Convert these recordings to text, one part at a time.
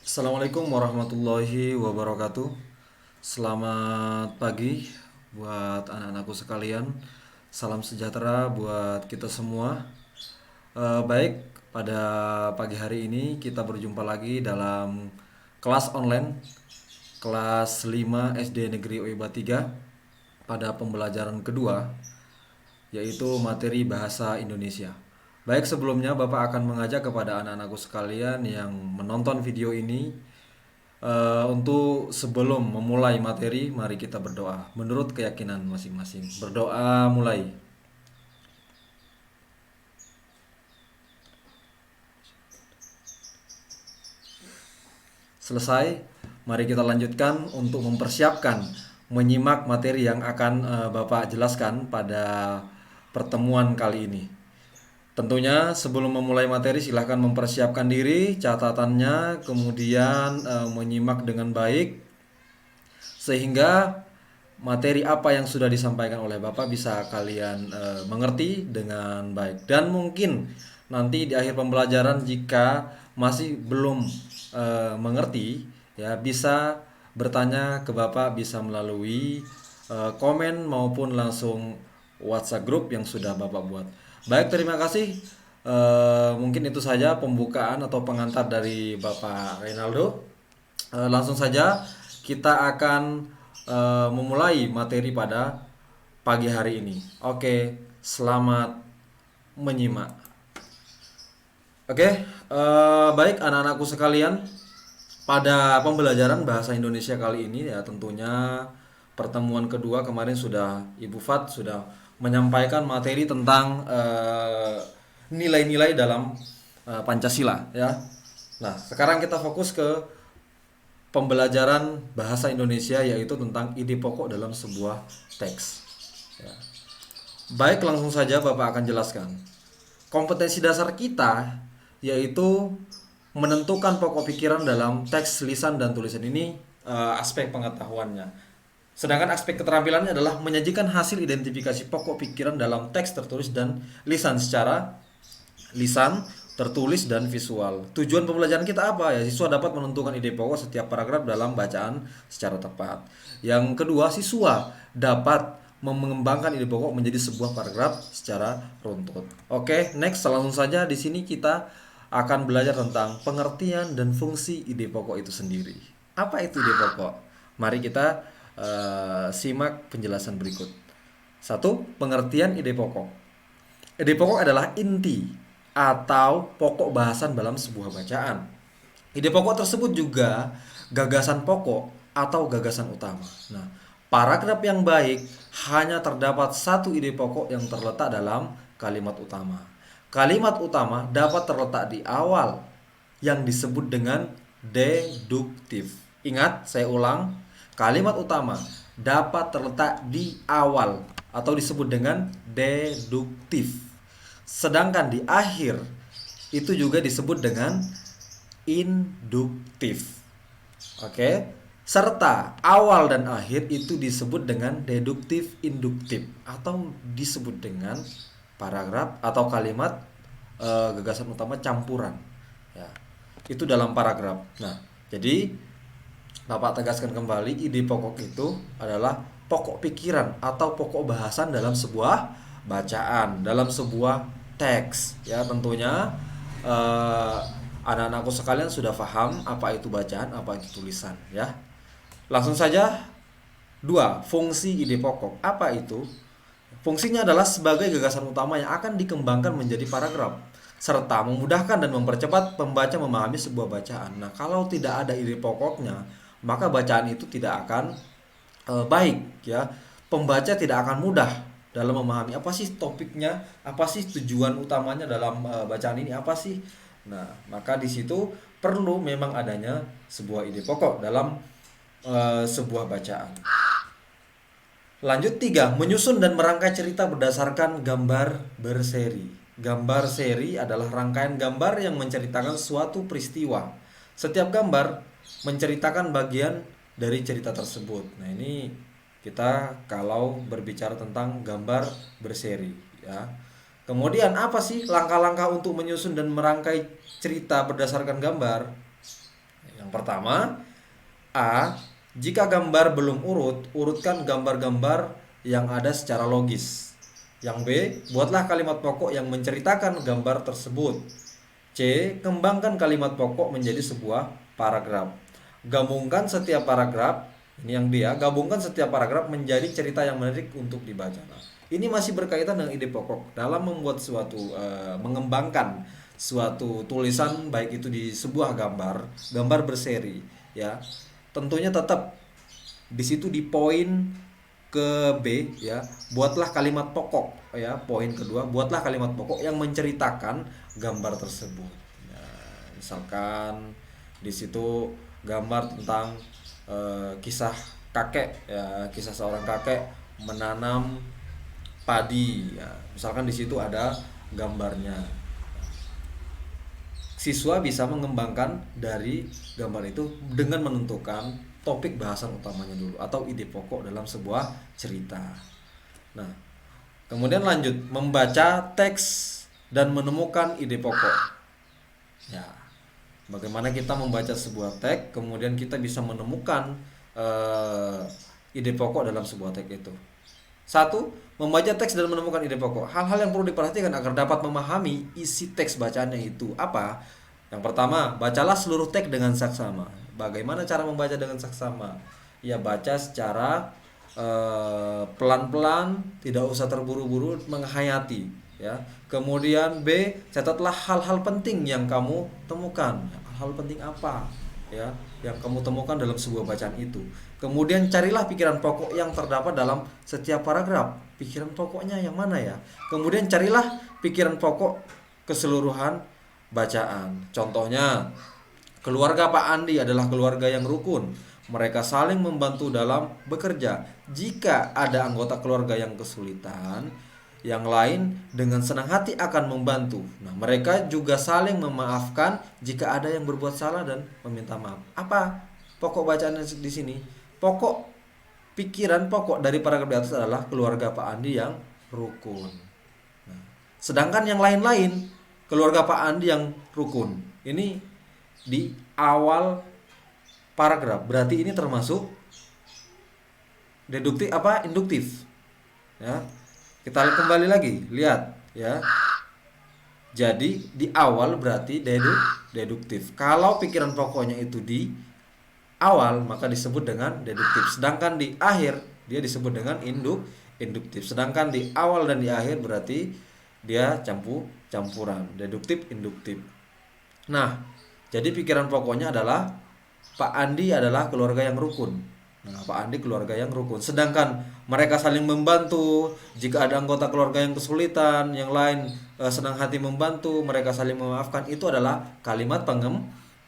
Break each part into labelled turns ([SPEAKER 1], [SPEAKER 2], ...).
[SPEAKER 1] Assalamualaikum warahmatullahi wabarakatuh. Selamat pagi buat anak-anakku sekalian. Salam sejahtera buat kita semua. Baik, pada pagi hari ini kita berjumpa lagi dalam kelas online kelas 5 SD Negeri Oiba 3 pada pembelajaran kedua, yaitu materi bahasa Indonesia. Baik, sebelumnya Bapak akan mengajak kepada anak-anakku sekalian yang menonton video ini untuk sebelum memulai materi, mari kita berdoa menurut keyakinan masing-masing. Berdoa mulai. Selesai, mari kita lanjutkan untuk mempersiapkan menyimak materi yang akan Bapak jelaskan pada pertemuan kali ini. Tentunya sebelum memulai materi silahkan mempersiapkan diri, catatannya, kemudian menyimak dengan baik sehingga materi apa yang sudah disampaikan oleh Bapak bisa kalian mengerti dengan baik. Dan mungkin nanti di akhir pembelajaran jika masih belum mengerti, ya bisa bertanya ke Bapak, bisa melalui komen maupun langsung WhatsApp grup yang sudah Bapak buat. Baik, terima kasih. Mungkin itu saja pembukaan atau pengantar dari Bapak Reynaldo. Langsung saja kita akan memulai materi pada pagi hari ini. Oke, selamat menyimak. Oke, baik anak-anakku sekalian, pada pembelajaran bahasa Indonesia kali ini ya tentunya pertemuan kedua kemarin sudah Ibu Fat sudah menyampaikan materi tentang nilai-nilai dalam Pancasila ya. Nah, sekarang kita fokus ke pembelajaran bahasa Indonesia yaitu tentang ide pokok dalam sebuah teks. Ya. Baik, langsung saja Bapak akan jelaskan. Kompetensi dasar kita yaitu menentukan pokok pikiran dalam teks lisan dan tulisan ini aspek pengetahuannya. Sedangkan aspek keterampilannya adalah menyajikan hasil identifikasi pokok pikiran dalam teks tertulis dan lisan secara lisan, tertulis dan visual. Tujuan pembelajaran kita apa ya? Siswa dapat menentukan ide pokok setiap paragraf dalam bacaan secara tepat. Yang kedua, siswa dapat mengembangkan ide pokok menjadi sebuah paragraf secara runtut. Oke, next langsung saja di sini kita akan belajar tentang pengertian dan fungsi ide pokok itu sendiri. Apa itu ide pokok? Mari kita simak penjelasan berikut. Satu, pengertian ide pokok. Ide pokok adalah inti atau pokok bahasan dalam sebuah bacaan. Ide pokok tersebut juga gagasan pokok atau gagasan utama. Nah, paragraf yang baik hanya terdapat satu ide pokok yang terletak dalam kalimat utama. Kalimat utama dapat terletak di awal yang disebut dengan deduktif. Ingat, saya ulang, kalimat utama dapat terletak di awal atau disebut dengan deduktif. Sedangkan di akhir itu juga disebut dengan induktif. Oke? Serta awal dan akhir itu disebut dengan deduktif induktif atau disebut dengan paragraf atau kalimat gagasan utama campuran. Ya. Itu dalam paragraf. Nah, jadi Bapak tegaskan kembali, ide pokok itu adalah pokok pikiran atau pokok bahasan dalam sebuah bacaan, dalam sebuah teks. Ya, tentunya eh, anak-anakku sekalian sudah paham apa itu bacaan, apa itu tulisan. Ya, langsung saja. Dua, fungsi ide pokok. Apa itu? Fungsinya adalah sebagai gagasan utama yang akan dikembangkan menjadi paragraf serta memudahkan dan mempercepat pembaca memahami sebuah bacaan. Nah, kalau tidak ada ide pokoknya, maka bacaan itu tidak akan baik ya. Pembaca tidak akan mudah dalam memahami apa sih topiknya, apa sih tujuan utamanya dalam bacaan ini apa sih. Nah, maka di situ perlu memang adanya sebuah ide pokok dalam sebuah bacaan. Lanjut tiga, menyusun dan merangkai cerita berdasarkan gambar berseri. Gambar seri adalah rangkaian gambar yang menceritakan suatu peristiwa. Setiap gambar menceritakan bagian dari cerita tersebut. Nah, ini kita kalau berbicara tentang gambar berseri ya. Kemudian apa sih langkah-langkah untuk menyusun dan merangkai cerita berdasarkan gambar? Yang Yang pertama, A. Jika gambar belum urut, urutkan gambar-gambar yang ada secara logis. Yang B. Buatlah kalimat pokok yang menceritakan gambar tersebut. C. Kembangkan kalimat pokok menjadi sebuah paragraf. Gabungkan setiap paragraf, ini yang dia, gabungkan setiap paragraf menjadi cerita yang menarik untuk dibaca. Nah, ini masih berkaitan dengan ide pokok dalam membuat suatu mengembangkan suatu tulisan, baik itu di sebuah gambar berseri, ya. Tentunya tetap di situ di poin ke B, ya, buatlah kalimat pokok, ya. Poin kedua, buatlah kalimat pokok yang menceritakan gambar tersebut. Misalkan di situ gambar tentang kisah kakek, ya, kisah seorang kakek menanam padi, ya. Misalkan di situ ada gambarnya. Siswa bisa mengembangkan dari gambar itu dengan menentukan topik bahasan utamanya dulu atau ide pokok dalam sebuah cerita. Nah, kemudian lanjut membaca teks dan menemukan ide pokok. Ya, bagaimana kita membaca sebuah teks, kemudian kita bisa menemukan ide pokok dalam sebuah teks itu. Satu, membaca teks dan menemukan ide pokok. Hal-hal yang perlu diperhatikan agar dapat memahami isi teks bacaannya itu apa? Yang pertama, bacalah seluruh teks dengan saksama. Bagaimana cara membaca dengan saksama? Ya, baca secara pelan-pelan, tidak usah terburu-buru, menghayati, ya. Kemudian B, catatlah hal-hal penting yang kamu temukan. Hal penting apa, ya, yang kamu temukan dalam sebuah bacaan itu. Kemudian carilah pikiran pokok yang terdapat dalam setiap paragraf. Pikiran pokoknya yang mana, ya? Kemudian carilah pikiran pokok keseluruhan bacaan. Contohnya, keluarga Pak Andi adalah keluarga yang rukun. Mereka saling membantu dalam bekerja. Jika ada anggota keluarga yang kesulitan, yang lain dengan senang hati akan membantu. Nah, mereka juga saling memaafkan jika ada yang berbuat salah dan meminta maaf. Apa pokok bacaan di sini? Pokok pikiran pokok dari paragraf di atas adalah keluarga Pak Andi yang rukun. Nah, sedangkan yang lain-lain, keluarga Pak Andi yang rukun. Ini di awal paragraf. Berarti ini termasuk deduktif apa? Induktif. Ya. Kita kembali lagi, lihat, ya. Jadi di awal berarti deduktif. Kalau pikiran pokoknya itu di awal, maka disebut dengan deduktif. Sedangkan di akhir dia disebut dengan induktif. Sedangkan di awal dan di akhir berarti dia campuran, deduktif, induktif. Nah, jadi pikiran pokoknya adalah Pak Andi adalah keluarga yang rukun. Nah, Pak Andi keluarga yang rukun. Sedangkan mereka saling membantu. Jika ada anggota keluarga yang kesulitan, yang lain senang hati membantu, mereka saling memaafkan. Itu adalah kalimat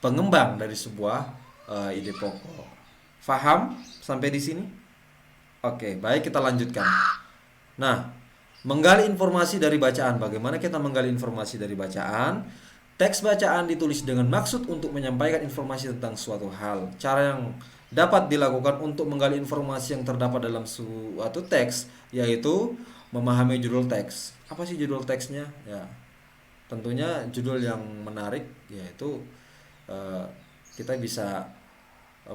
[SPEAKER 1] pengembang dari sebuah ide pokok. Faham sampai di sini? Oke, baik, kita lanjutkan. Nah, menggali informasi dari bacaan. Bagaimana kita menggali informasi dari bacaan? Teks bacaan ditulis dengan maksud untuk menyampaikan informasi tentang suatu hal. Cara yang dapat dilakukan untuk menggali informasi yang terdapat dalam suatu teks yaitu memahami judul teks. Apa sih judul teksnya? Ya, tentunya judul yang menarik, yaitu kita bisa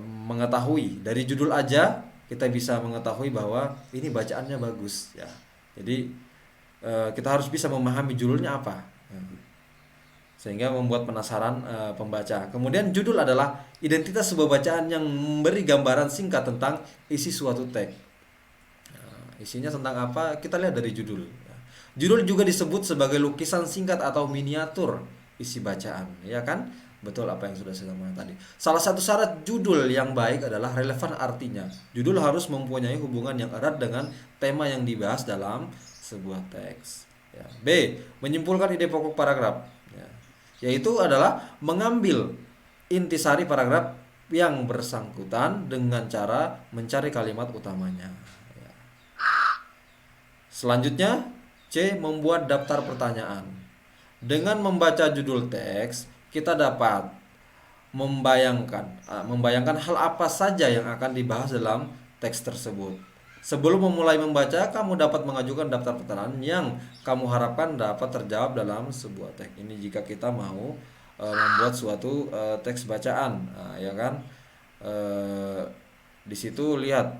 [SPEAKER 1] mengetahui dari judul aja kita bisa mengetahui bahwa ini bacaannya bagus, ya. Jadi kita harus bisa memahami judulnya apa, sehingga membuat penasaran pembaca. Kemudian judul adalah identitas sebuah bacaan yang memberi gambaran singkat tentang isi suatu teks. Isinya tentang apa? Kita lihat dari judul. Judul juga disebut sebagai lukisan singkat atau miniatur isi bacaan, ya kan? Betul apa yang sudah saya sampaikan tadi. Salah satu syarat judul yang baik adalah relevan artinya. Judul harus mempunyai hubungan yang erat dengan tema yang dibahas dalam sebuah teks. Ya. B. Menyimpulkan ide pokok paragraf. Ya. Yaitu adalah mengambil intisari paragraf yang bersangkutan dengan cara mencari kalimat utamanya. Ya. Selanjutnya, C. Membuat daftar pertanyaan. Dengan membaca judul teks, kita dapat membayangkan hal apa saja yang akan dibahas dalam teks tersebut. Sebelum memulai membaca, kamu dapat mengajukan daftar pertanyaan yang kamu harapkan dapat terjawab dalam sebuah teks. Ini jika kita mau membuat suatu teks bacaan. Nah, ya kan? Eh, di situ lihat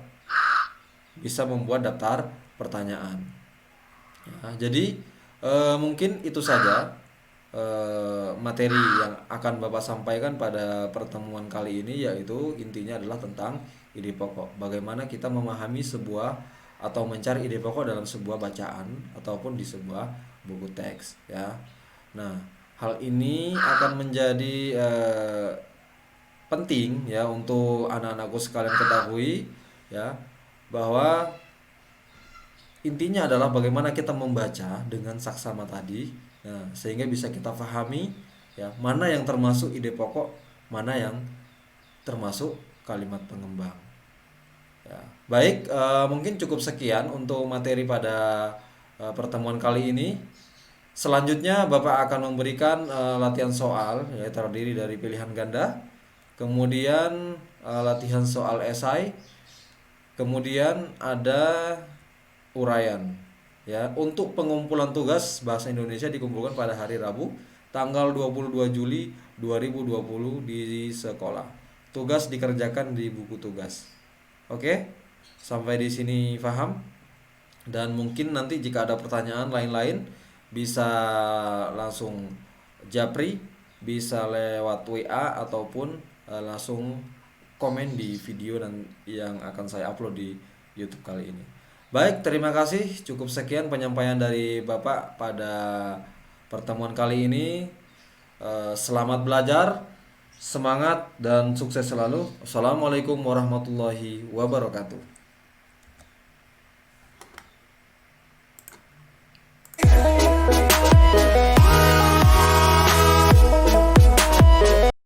[SPEAKER 1] bisa membuat daftar pertanyaan. Ya, jadi mungkin itu saja materi yang akan Bapak sampaikan pada pertemuan kali ini, yaitu intinya adalah tentang ide pokok. Bagaimana kita memahami sebuah atau mencari ide pokok dalam sebuah bacaan ataupun di sebuah buku teks ya. Nah, hal ini akan menjadi penting ya untuk anak-anakku sekalian ketahui ya, bahwa intinya adalah bagaimana kita membaca dengan saksama tadi, nah, sehingga bisa kita pahami ya mana yang termasuk ide pokok, mana yang termasuk kalimat pengembang. Ya, baik, mungkin cukup sekian untuk materi pada pertemuan kali ini. Selanjutnya Bapak akan memberikan latihan soal, ya, terdiri dari pilihan ganda, kemudian latihan soal esai, kemudian ada uraian. Ya, untuk pengumpulan tugas bahasa Indonesia dikumpulkan pada hari Rabu tanggal 22 Juli 2020 di sekolah. Tugas dikerjakan di buku tugas. Oke? Sampai di sini paham? Dan mungkin nanti jika ada pertanyaan lain-lain bisa langsung japri, bisa lewat WA ataupun langsung komen di video dan yang akan saya upload di YouTube kali ini. Baik, terima kasih. Cukup sekian penyampaian dari Bapak pada pertemuan kali ini. Selamat belajar, semangat dan sukses selalu. Assalamualaikum warahmatullahi wabarakatuh.